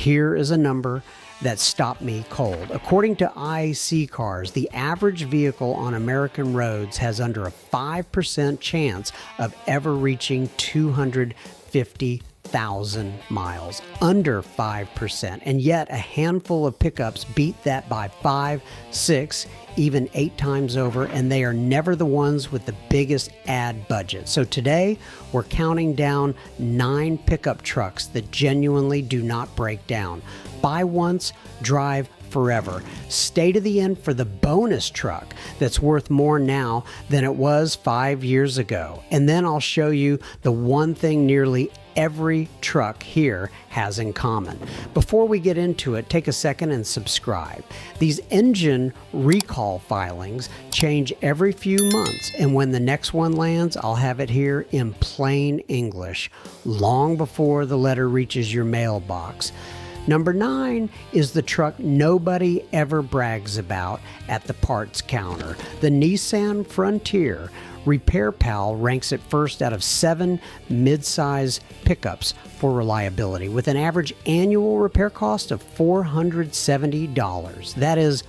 Here is a number that stopped me cold. According to iSeeCars, the average vehicle on American roads has under a 5% chance of ever reaching 250,000 miles, under 5%, and yet a handful of pickups beat that by 5, 6, even 8 times over, and they are never the ones with the biggest ad budget. So today, we're counting down 9 pickup trucks that genuinely do not break down. Buy once, drive forever. Stay to the end for the bonus truck that's worth more now than it was 5 years ago. And then I'll show you the one thing nearly every truck here has in common. Before we get into it, take a second and subscribe. These engine recall filings change every few months, and when the next one lands, I'll have it here in plain English, long before the letter reaches your mailbox. Number 9 is the truck nobody ever brags about at the parts counter, the Nissan Frontier. Repair Pal ranks it first out of 7 mid-size pickups for reliability, with an average annual repair cost of $470. That is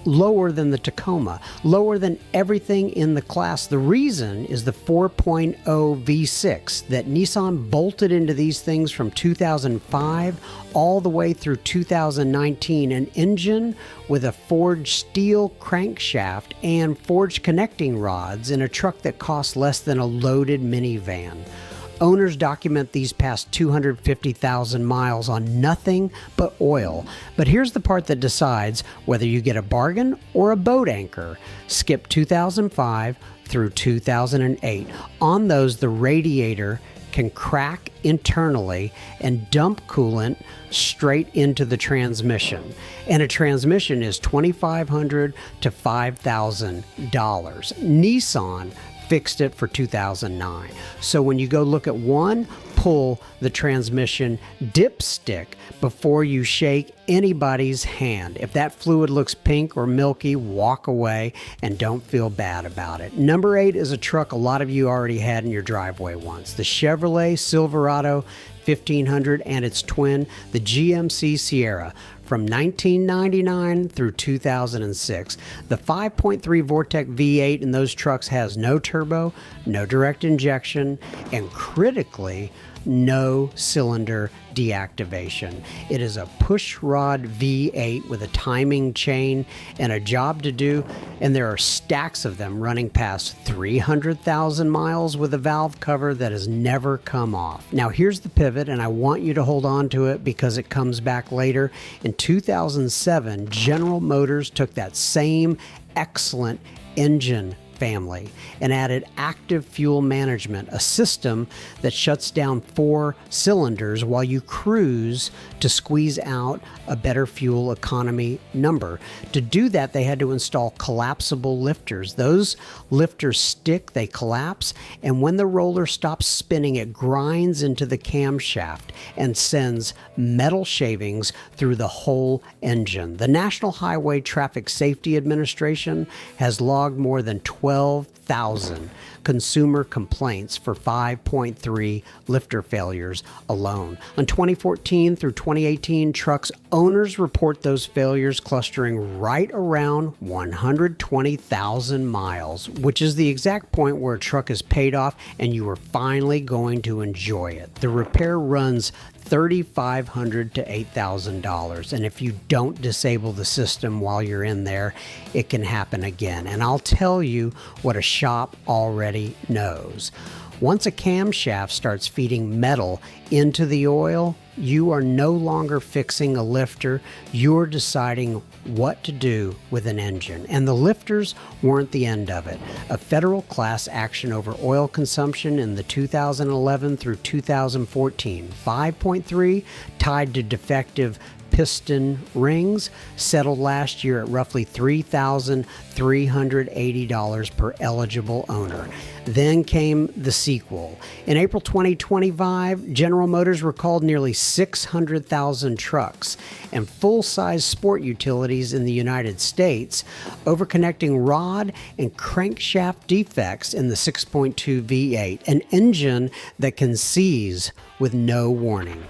lower than the Tacoma, lower than everything in the class. The reason is the 4.0 V6 that Nissan bolted into these things from 2005 all the way through 2019, an engine with a forged steel crankshaft and forged connecting rods in a truck that costs less than a loaded minivan. Owners document these past 250,000 miles on nothing but oil. But here's the part that decides whether you get a bargain or a boat anchor. Skip 2005 through 2008. On those, the radiator can crack internally and dump coolant straight into the transmission. And a transmission is $2,500 to $5,000. Nissan fixed it for 2009. So when you go look at one, pull the transmission dipstick before you shake anybody's hand. If that fluid looks pink or milky, walk away and don't feel bad about it. Number 8 is a truck a lot of you already had in your driveway once. The Chevrolet Silverado 1500 and its twin, the GMC Sierra. From 1999 through 2006, the 5.3 Vortec V8 in those trucks has no turbo, no direct injection, and critically, no cylinder deactivation. It is a pushrod V8 with a timing chain and a job to do, and there are stacks of them running past 300,000 miles with a valve cover that has never come off. Now here's the pivot, and I want you to hold on to it because it comes back later. In 2007, General Motors took that same excellent engine family and added active fuel management, a system that shuts down 4 cylinders while you cruise to squeeze out a better fuel economy number. To do that, they had to install collapsible lifters. Those lifters stick, they collapse, and when the roller stops spinning, it grinds into the camshaft and sends metal shavings through the whole engine. The National Highway Traffic Safety Administration has logged more than 12,000 consumer complaints for 5.3 lifter failures alone. On 2014 through 2018 trucks, owners report those failures clustering right around 120,000 miles, which is the exact point where a truck is paid off and you are finally going to enjoy it. The repair runs $3,500 to $8,000, and if you don't disable the system while you're in there, it can happen again. And I'll tell you what a shop already knows. Once a camshaft starts feeding metal into the oil, you are no longer fixing a lifter, you're deciding what to do with an engine. And the lifters weren't the end of it. A federal class action over oil consumption in the 2011 through 2014 5.3 tied to defective piston rings settled last year at roughly $3,380 per eligible owner. Then came the sequel. In April 2025, General Motors recalled nearly 600,000 trucks and full-size sport utilities in the United States over connecting rod and crankshaft defects in the 6.2 V8, an engine that can seize with no warning.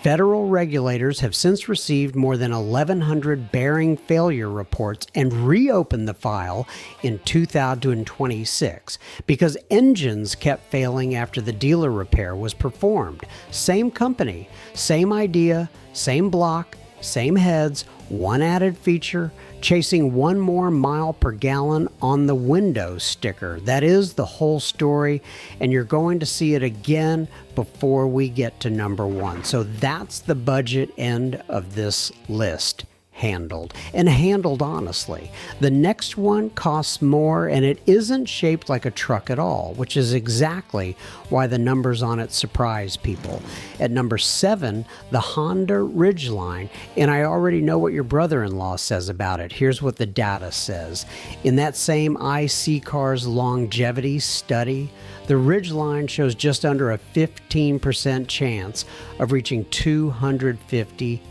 Federal regulators have since received more than 1,100 bearing failure reports and reopened the file in 2026 because engines kept failing after the dealer repair was performed. Same company, same idea, same block, same heads, one added feature, chasing one more mile per gallon on the window sticker. That is the whole story, and you're going to see it again before we get to number one. So that's the budget end of this list. Handled, and handled honestly. The next one costs more, and it isn't shaped like a truck at all, which is exactly why the numbers on it surprise people. At number 7, the Honda Ridgeline, and I already know what your brother-in-law says about it. Here's what the data says. In that same iSeeCars longevity study, the Ridgeline shows just under a 15% chance of reaching 250,000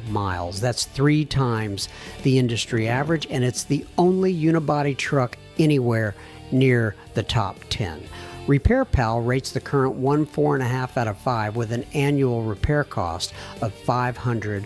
miles. That's 3 times the industry average, and it's the only unibody truck anywhere near the top 10. Repair Pal rates the current one 4.5 out of 5 with an annual repair cost of $502.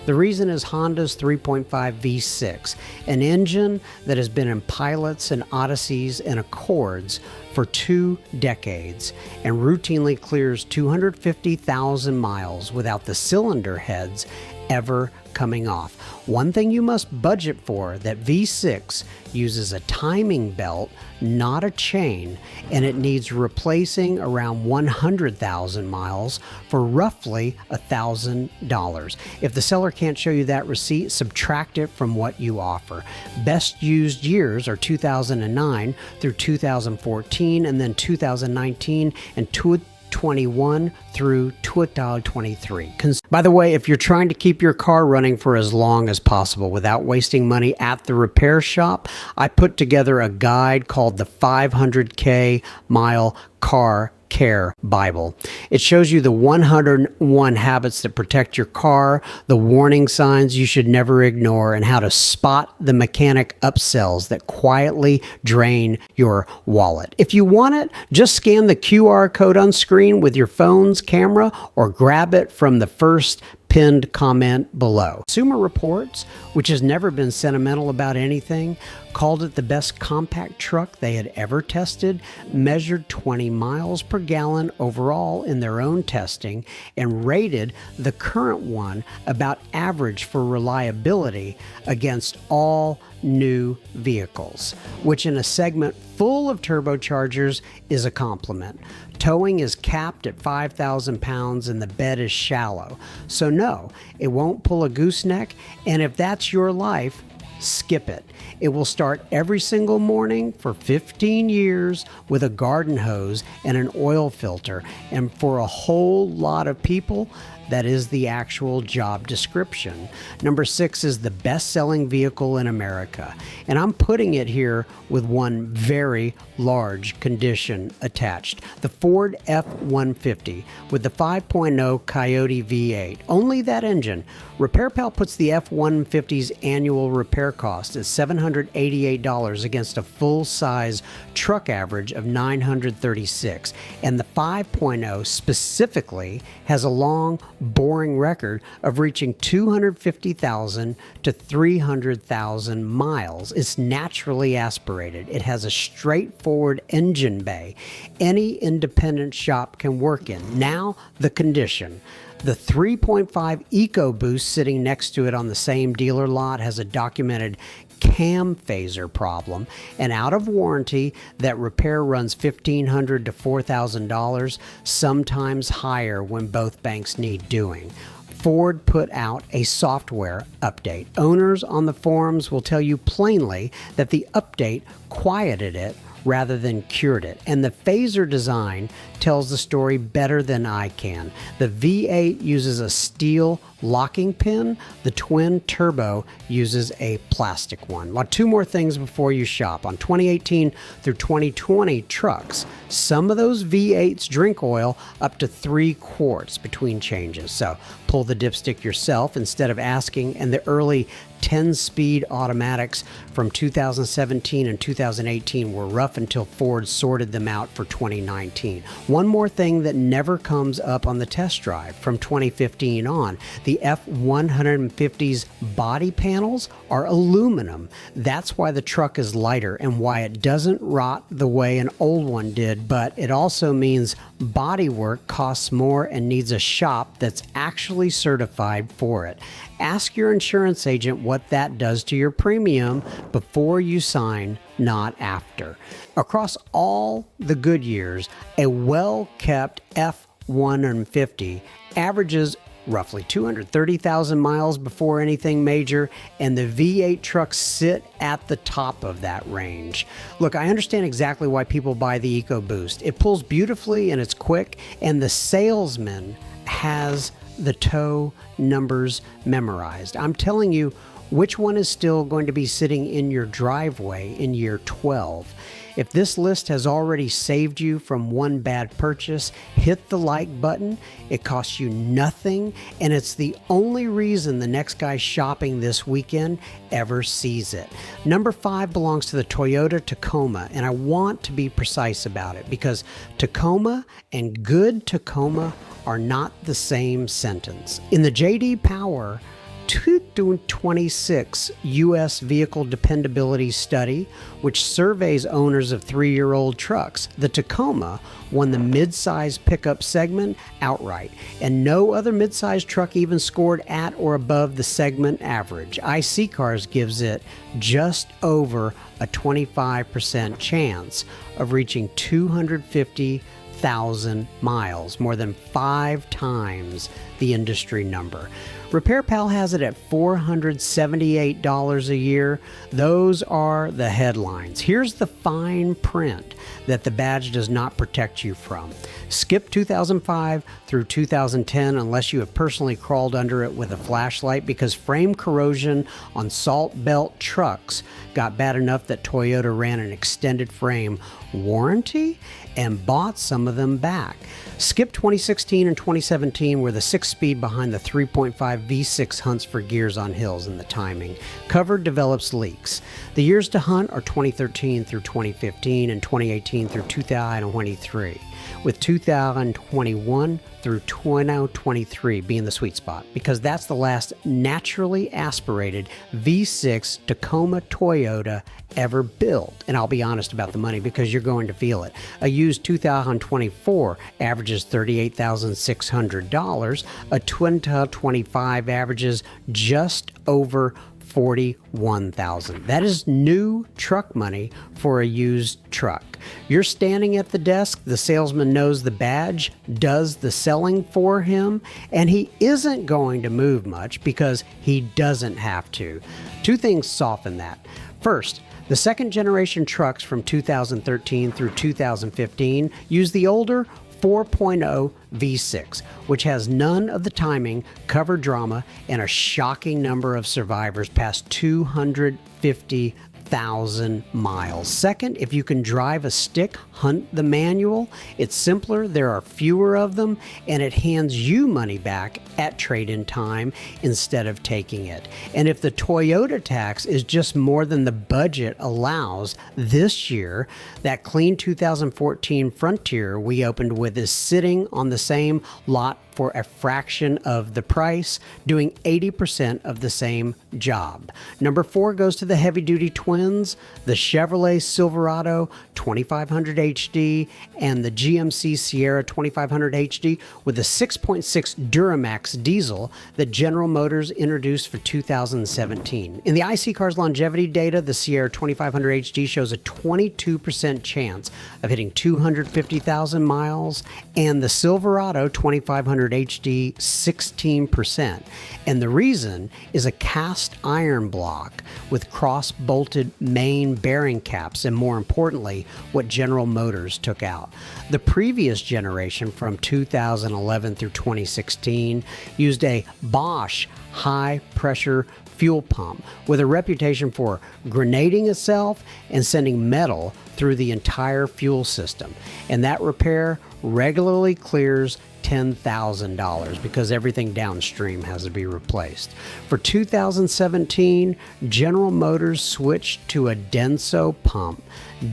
The reason is Honda's 3.5 V6, an engine that has been in Pilots and Odysseys and Accords for 2 decades and routinely clears 250,000 miles without the cylinder heads ever coming off. One thing you must budget for, that V6 uses a timing belt, not a chain, and it needs replacing around 100,000 miles for roughly $1,000. If the seller can't show you that receipt, subtract it from what you offer. Best used years are 2009 through 2014, and then 2019 and 2021 through 2023. By the way, if you're trying to keep your car running for as long as possible without wasting money at the repair shop, I put together a guide called the 500K Mile Car Care Bible. It shows you the 101 habits that protect your car, the warning signs you should never ignore, and how to spot the mechanic upsells that quietly drain your wallet. If you want it, just scan the QR code on screen with your phone's camera or grab it from the first pinned comment below. Consumer Reports, which has never been sentimental about anything, called it the best compact truck they had ever tested, measured 20 miles per gallon overall in their own testing, and rated the current one about average for reliability against all new vehicles, which in a segment full of turbochargers is a compliment. Towing is capped at 5,000 pounds and the bed is shallow. So no, it won't pull a gooseneck, and if that's your life, skip it. It will start every single morning for 15 years with a garden hose and an oil filter, and for a whole lot of people, that is the actual job description. Number 6 is the best-selling vehicle in America, and I'm putting it here with one very large condition attached. The Ford F-150 with the 5.0 Coyote V8. Only that engine. Repair Pal puts the F-150's annual repair cost at $788 against a full-size truck average of $936, and the 5.0 specifically has a long, boring record of reaching 250,000 to 300,000 miles. It's naturally aspirated. It has a straightforward engine bay any independent shop can work in. Now, the condition. The 3.5 EcoBoost sitting next to it on the same dealer lot has a documented cam phaser problem, and out of warranty, that repair runs $1,500 to $4,000, sometimes higher when both banks need doing. Ford put out a software update. Owners on the forums will tell you plainly that the update quieted it rather than cured it. And the phaser design tells the story better than I can. The V8 uses a steel locking pin. The twin turbo uses a plastic one. Well, 2 more things before you shop. On 2018 through 2020 trucks, some of those V8s drink oil up to 3 quarts between changes. So pull the dipstick yourself instead of asking, and the early 10-speed automatics from 2017 and 2018 were rough until Ford sorted them out for 2019. One more thing that never comes up on the test drive from 2015 on, the F-150's body panels are aluminum. That's why the truck is lighter and why it doesn't rot the way an old one did, but it also means body work costs more and needs a shop that's actually certified for it. Ask your insurance agent what that does to your premium before you sign, not after. Across all the good years, a well-kept F-150 averages roughly 230,000 miles before anything major, and the V8 trucks sit at the top of that range. Look, I understand exactly why people buy the EcoBoost. It pulls beautifully and it's quick, and the salesman has the tow numbers memorized. I'm telling you, which one is still going to be sitting in your driveway in year 12? If this list has already saved you from one bad purchase, hit the like button. It costs you nothing, and it's the only reason the next guy shopping this weekend ever sees it. Number 5 belongs to the Toyota Tacoma, and I want to be precise about it because Tacoma and good Tacoma are not the same sentence. In the J.D. Power 2026 U.S. Vehicle Dependability Study, which surveys owners of 3-year-old trucks, the Tacoma won the mid-size pickup segment outright, and no other mid-size truck even scored at or above the segment average. iSeeCars gives it just over a 25% chance of reaching 250,000 miles, more than 5 times the industry number. Repair Pal has it at $478 a year. Those are the headlines. Here's the fine print that the badge does not protect you from. Skip 2005 through 2010 unless you have personally crawled under it with a flashlight, because frame corrosion on salt belt trucks got bad enough that Toyota ran an extended frame warranty and bought some of them back. Skip 2016 and 2017, where the 6-speed behind the 3.5 V6 hunts for gears on hills and the timing. Cover develops leaks. The years to hunt are 2013 through 2015 and 2018 through 2023, with 2021 through 2023 being the sweet spot, because that's the last naturally aspirated V6 Tacoma Toyota ever built. And I'll be honest about the money because you're going to feel it. A used 2024 averages $38,600. A 2025 averages just over $41,000. That is new truck money for a used truck. You're standing at the desk, the salesman knows the badge does the selling for him, and he isn't going to move much because he doesn't have to. 2 things soften that. First, the second generation trucks from 2013 through 2015 use the older 4.0 V6, which has none of the timing, cover drama, and a shocking number of survivors past 250,000 miles. Second, if you can drive a stick, hunt the manual. It's simpler, there are fewer of them, and it hands you money back at trade-in time instead of taking it. And if the Toyota tax is just more than the budget allows this year, that clean 2014 Frontier we opened with is sitting on the same lot for a fraction of the price, doing 80% of the same job. Number 4 goes to the heavy-duty twins, the Chevrolet Silverado 2500 HD and the GMC Sierra 2500 HD with a 6.6 Duramax diesel that General Motors introduced for 2017. In the iSeeCars longevity data, the Sierra 2500 HD shows a 22% chance of hitting 250,000 miles, and the Silverado 2500 HD 16%. And the reason is a cast iron block with cross-bolted main bearing caps, and more importantly, what General Motors took out. The previous generation from 2011 through 2016 used a Bosch high-pressure fuel pump with a reputation for grenading itself and sending metal through the entire fuel system. And that repair regularly clears $10,000 because everything downstream has to be replaced. For 2017, General Motors switched to a Denso pump,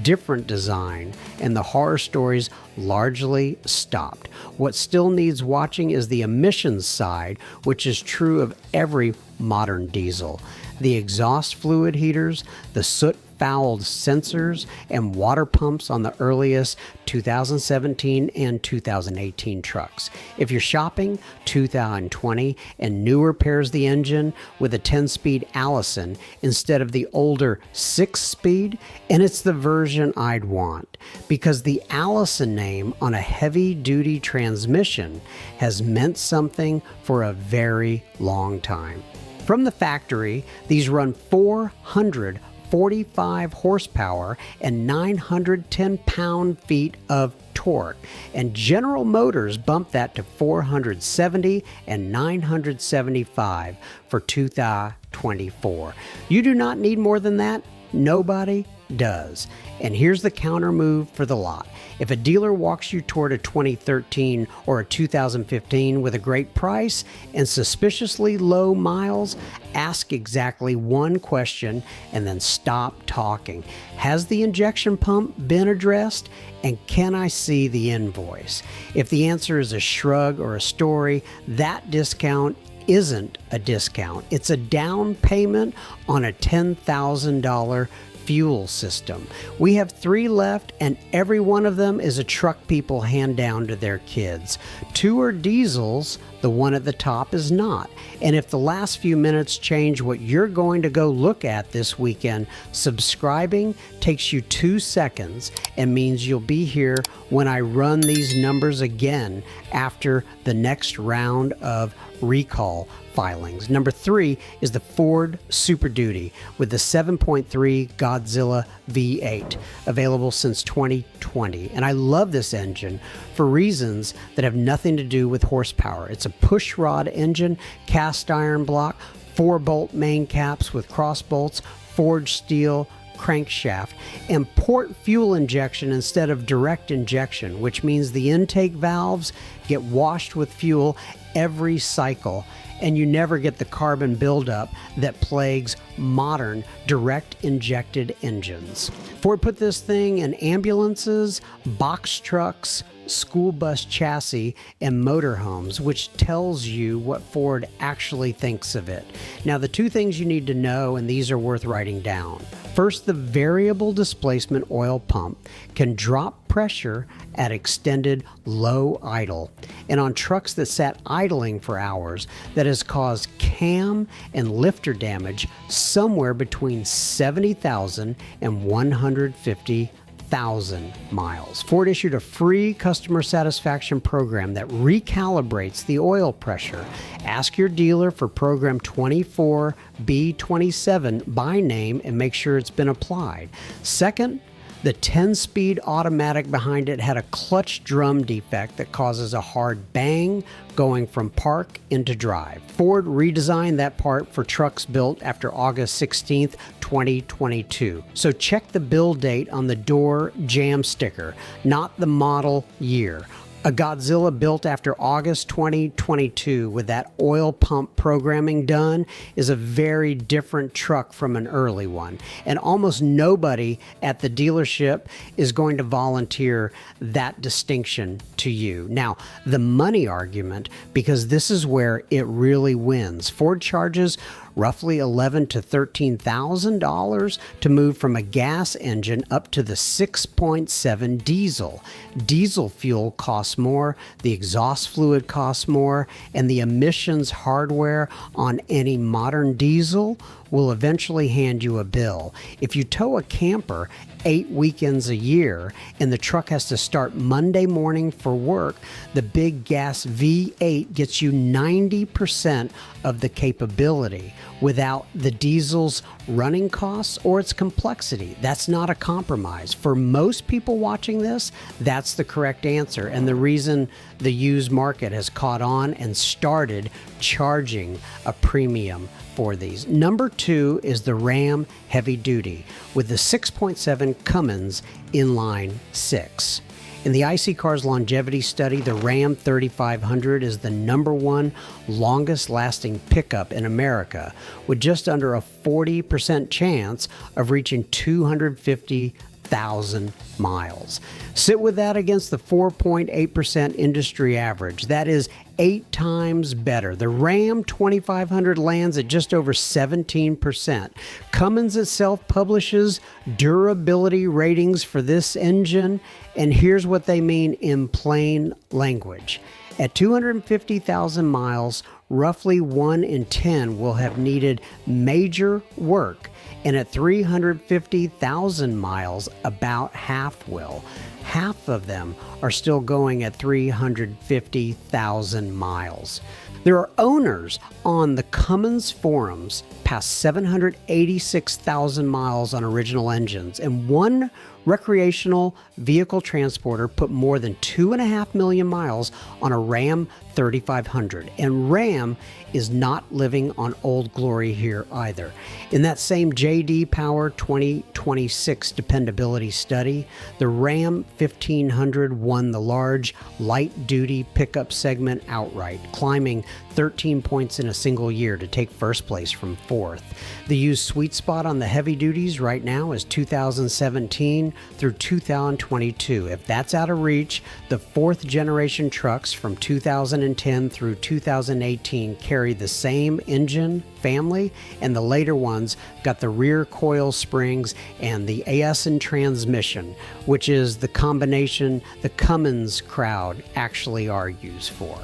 different design, and the horror stories largely stopped. What still needs watching is the emissions side, which is true of every modern diesel. The exhaust fluid heaters, the soot-fouled sensors, and water pumps on the earliest 2017 and 2018 trucks. If you're shopping 2020 and newer pairs the engine with a 10-speed Allison instead of the older 6-speed, and it's the version I'd want, because the Allison name on a heavy-duty transmission has meant something for a very long time. From the factory, these run 445 horsepower and 910 pound-feet of torque, and General Motors bumped that to 470 and 975 for 2024. You do not need more than that. Nobody does. And here's the counter move for the lot. If a dealer walks you toward a 2013 or a 2015 with a great price and suspiciously low miles, ask exactly one question and then stop talking. Has the injection pump been addressed? And can I see the invoice? If the answer is a shrug or a story, that discount isn't a discount. It's a down payment on a $10,000 fuel system. We have 3 left, and every one of them is a truck people hand down to their kids. 2 are diesels, the one at the top is not. And if the last few minutes change what you're going to go look at this weekend, subscribing takes you 2 seconds and means you'll be here when I run these numbers again after the next round of recall filings. Number 3 is the Ford Super Duty with the 7.3 Godzilla V8, available since 2020. And I love this engine for reasons that have nothing to do with horsepower. It's a push rod engine, cast iron block, 4-bolt main caps with cross bolts, forged steel crankshaft, and port fuel injection instead of direct injection, which means the intake valves get washed with fuel every cycle, and you never get the carbon buildup that plagues modern direct injected engines. Ford put this thing in ambulances, box trucks, school bus chassis, and motorhomes, which tells you what Ford actually thinks of it. Now, the 2 things you need to know, and these are worth writing down. First, the variable displacement oil pump can drop pressure at extended low idle. And on trucks that sat idling for hours, that has caused cam and lifter damage somewhere between 70,000 and 150,000 miles. Ford issued a free customer satisfaction program that recalibrates the oil pressure. Ask your dealer for program 24B27 by name and make sure it's been applied. Second, the 10-speed automatic behind it had a clutch drum defect that causes a hard bang going from park into drive. Ford redesigned that part for trucks built after August 16th, 2022. So check the build date on the door jam sticker, not the model year. A Godzilla built after August 2022 with that oil pump programming done is a very different truck from an early one. And almost nobody at the dealership is going to volunteer that distinction to you. Now, the money argument, because this is where it really wins. Ford charges roughly $11,000 to $13,000 to move from a gas engine up to the 6.7 diesel. Diesel fuel costs more, the exhaust fluid costs more, and the emissions hardware on any modern diesel will eventually hand you a bill. If you tow a camper 8 weekends a year and the truck has to start Monday morning for work, the big gas V8 gets you 90% of the capability without the diesel's running costs or its complexity. That's not a compromise. For most people watching this, that's the correct answer, and the reason the used market has caught on and started charging a premium for these. Number 2 is the Ram Heavy Duty with the 6.7 Cummins inline 6. In the iSeeCars longevity study, the Ram 3500 is the #1 longest lasting pickup in America, with just under a 40% chance of reaching 250,000 miles. Sit with that against the 4.8% industry average. That is 8 times better. The Ram 2500 lands at just over 17%. Cummins itself publishes durability ratings for this engine, and here's what they mean in plain language. At 250,000 miles, roughly 1 in 10 will have needed major work, and at 350,000 miles, about half will. Half of them are still going at 350,000 miles. There are owners on the Cummins forums past 786,000 miles on original engines, and one recreational vehicle transporter put more than 2.5 million miles on a Ram 3500. And Ram is not living on old glory here either. In that same J.D. Power 2026 dependability study, the Ram 1500 won the large light-duty pickup segment outright, climbing 13 points in a single year to take first place from fourth. The used sweet spot on the heavy duties right now is 2017 through 2022. If that's out of reach, the fourth generation trucks from 2010 through 2018 carry the same engine family, and the later ones got the rear coil springs and the AS and transmission, which is the combination the Cummins crowd actually argues for.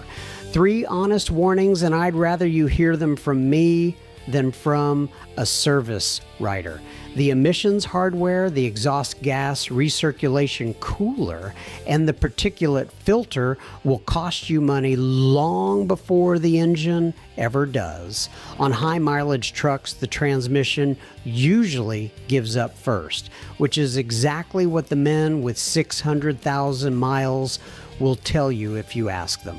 3 honest warnings, and I'd rather you hear them from me than from a service writer. The emissions hardware, the exhaust gas recirculation cooler, and the particulate filter will cost you money long before the engine ever does. On high mileage trucks, the transmission usually gives up first, which is exactly what the men with 600,000 miles will tell you if you ask them.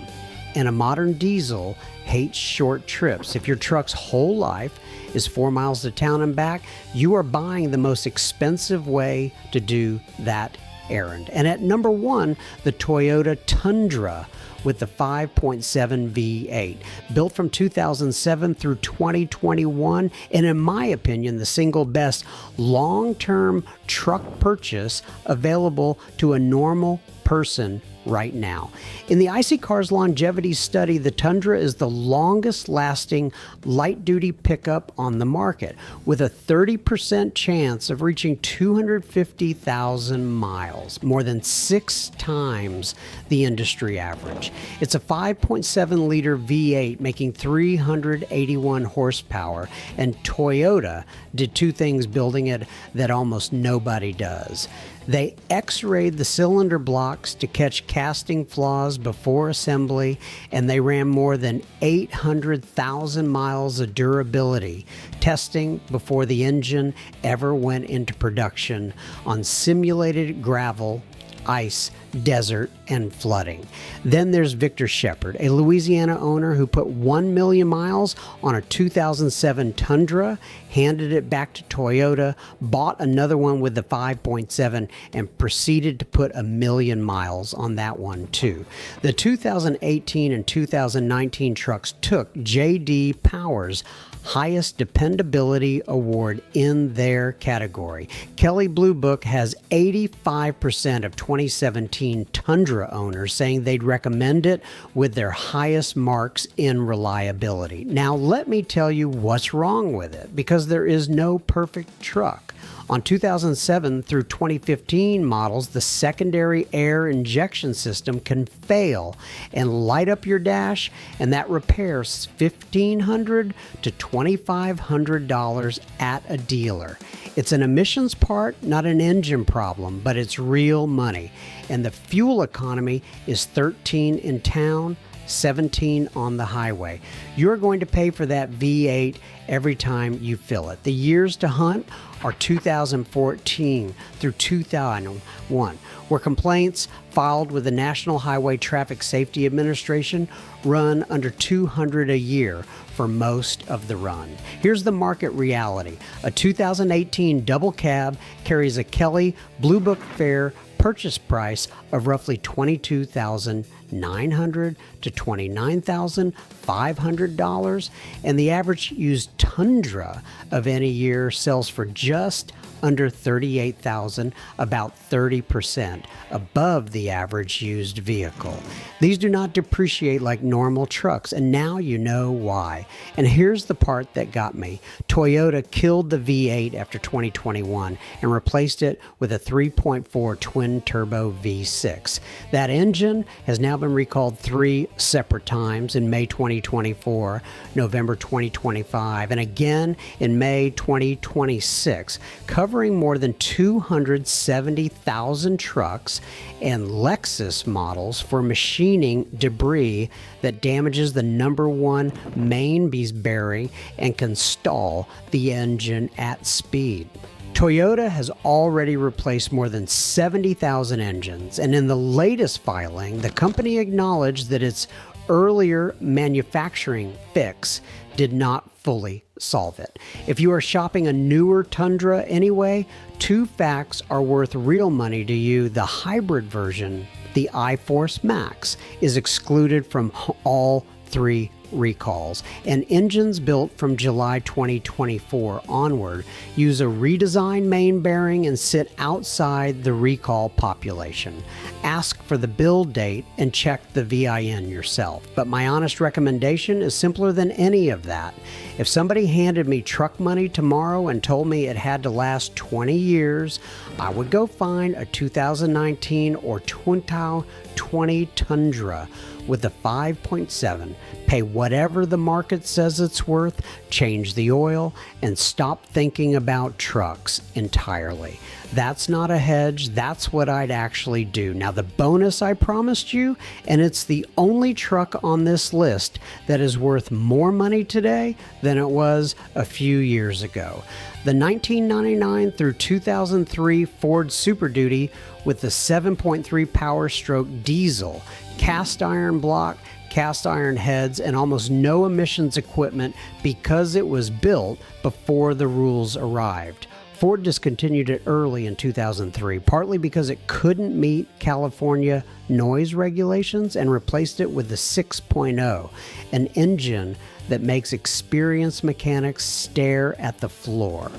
And a modern diesel hates short trips. If your truck's whole life is 4 miles to town and back, you are buying the most expensive way to do that errand. And at #1, the Toyota Tundra with the 5.7 V8, built from 2007 through 2021, and in my opinion, the single best long-term truck purchase available to a normal person right now. In the iSeeCars longevity study, the Tundra is the longest lasting light-duty pickup on the market, with a 30% chance of reaching 250,000 miles, more than 6 times the industry average. It's a 5.7-liter V8 making 381 horsepower, and Toyota did 2 things building it that almost nobody does. They X-rayed the cylinder blocks to catch casting flaws before assembly, and they ran more than 800,000 miles of durability testing before the engine ever went into production on simulated gravel, ice, desert, and flooding. Then there's Victor Shepard, a Louisiana owner who put 1 million miles on a 2007 Tundra, handed it back to Toyota, bought another one with the 5.7, and proceeded to put 1 million miles on that one too. The 2018 and 2019 trucks took J.D. Power's highest dependability award in their category. Kelley Blue Book has 85% of 2017 Tundra owners saying they'd recommend it with their highest marks in reliability. Now, let me tell you what's wrong with it, because there is no perfect truck. On 2007 through 2015 models, the secondary air injection system can fail and light up your dash, and that repairs $1,500 to $2,500 at a dealer. It's an emissions part, not an engine problem, but it's real money. And the fuel economy is 13 in town, 17 on the highway. You're going to pay for that V8 every time you fill it. The years to hunt are 2014 through 2001, where complaints filed with the National Highway Traffic Safety Administration run under 200 a year for most of the run. Here's the market reality. A 2018 double cab carries a Kelley Blue Book Fair purchase price of roughly $22,900 to $29,500, and the average used Tundra of any year sells for just under $38,000, about 30% above the average used vehicle. These do not depreciate like normal trucks, and now you know why. And here's the part that got me. Toyota killed the V8 after 2021 and replaced it with a 3.4 twin-turbo V6. That engine has now been recalled 3 separate times in May 2024, November 2025, and again in May 2026, covering more than 270,000 trucks and Lexus models for machining debris that damages the number one main bearing and can stall the engine at speed. Toyota has already replaced more than 70,000 engines, and in the latest filing, the company acknowledged that its earlier manufacturing fix did not fully solve it. If you are shopping a newer Tundra anyway, 2 facts are worth real money to you. The hybrid version, the iForce Max, is excluded from all 3 recalls, and engines built from July 2024 onward use a redesigned main bearing and sit outside the recall population. Ask for the build date and check the VIN yourself, but my honest recommendation is simpler than any of that. If somebody handed me truck money tomorrow and told me it had to last 20 years, I would go find a 2019 or 2020 Tundra with a 5.7, pay whatever the market says it's worth, change the oil, and stop thinking about trucks entirely. That's not a hedge, that's what I'd actually do. Now the bonus I promised you, and it's the only truck on this list that is worth more money today than it was a few years ago. The 1999 through 2003 Ford Super Duty with the 7.3 Power Stroke diesel, cast iron block, cast iron heads, and almost no emissions equipment because it was built before the rules arrived. Ford discontinued it early in 2003, partly because it couldn't meet California noise regulations, and replaced it with the 6.0, an engine that makes experienced mechanics stare at the floor.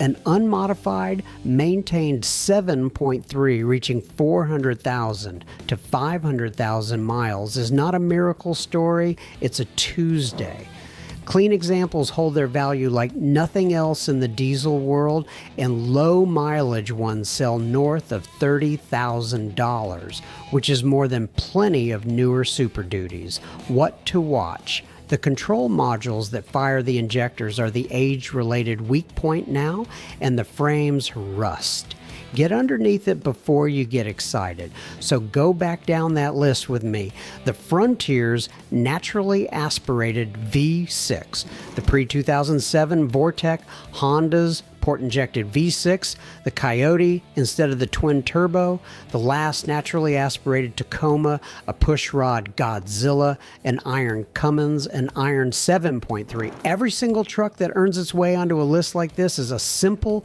An unmodified, maintained 7.3 reaching 400,000 to 500,000 miles is not a miracle story, it's a Tuesday. Clean examples hold their value like nothing else in the diesel world, and low mileage ones sell north of $30,000, which is more than plenty of newer Super Duties. What to watch? The control modules that fire the injectors are the age-related weak point now, and the frames rust. Get underneath it before you get excited. So go back down that list with me. The Frontier's naturally aspirated V6, the pre-2007 Vortec Honda's port-injected V6, the Coyote instead of the twin-turbo, the last naturally aspirated Tacoma, a pushrod Godzilla, an iron Cummins, an iron 7.3. Every single truck that earns its way onto a list like this is a simple,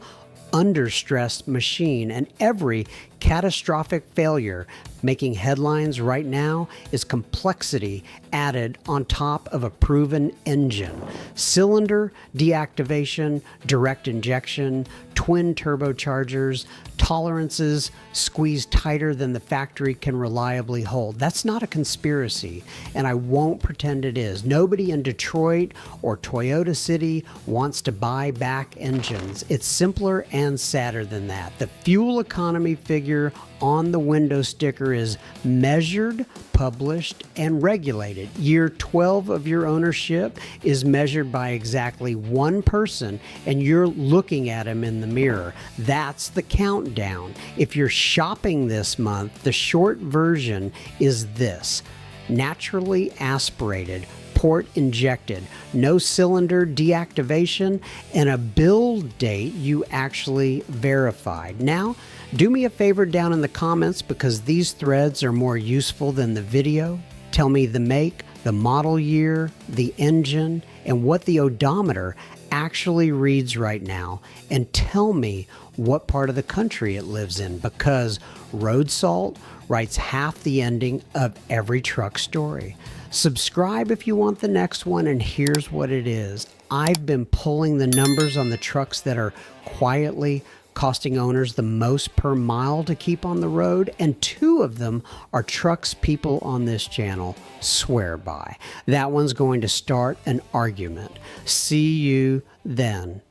understressed machine, and every catastrophic failure making headlines right now is complexity added on top of a proven engine. Cylinder deactivation, direct injection, twin turbochargers, tolerances squeezed tighter than the factory can reliably hold. That's not a conspiracy, and I won't pretend it is. Nobody in Detroit or Toyota City wants to buy back engines. It's simpler and sadder than that. The fuel economy figure on the window sticker is measured, published, and regulated. Year 12 of your ownership is measured by exactly one person, and you're looking at him in the mirror. That's the countdown. If you're shopping this month, the short version is this: naturally aspirated, port injected, no cylinder deactivation, and a build date you actually verified. Now, do me a favor down in the comments, because these threads are more useful than the video. Tell me the make, the model year, the engine, and what the odometer actually reads right now and tell me what part of the country it lives in, because road salt writes half the ending of every truck story. Subscribe if you want the next one, and here's what it is. I've been pulling the numbers on the trucks that are quietly costing owners the most per mile to keep on the road, and 2 of them are trucks people on this channel swear by. That one's going to start an argument. See you then.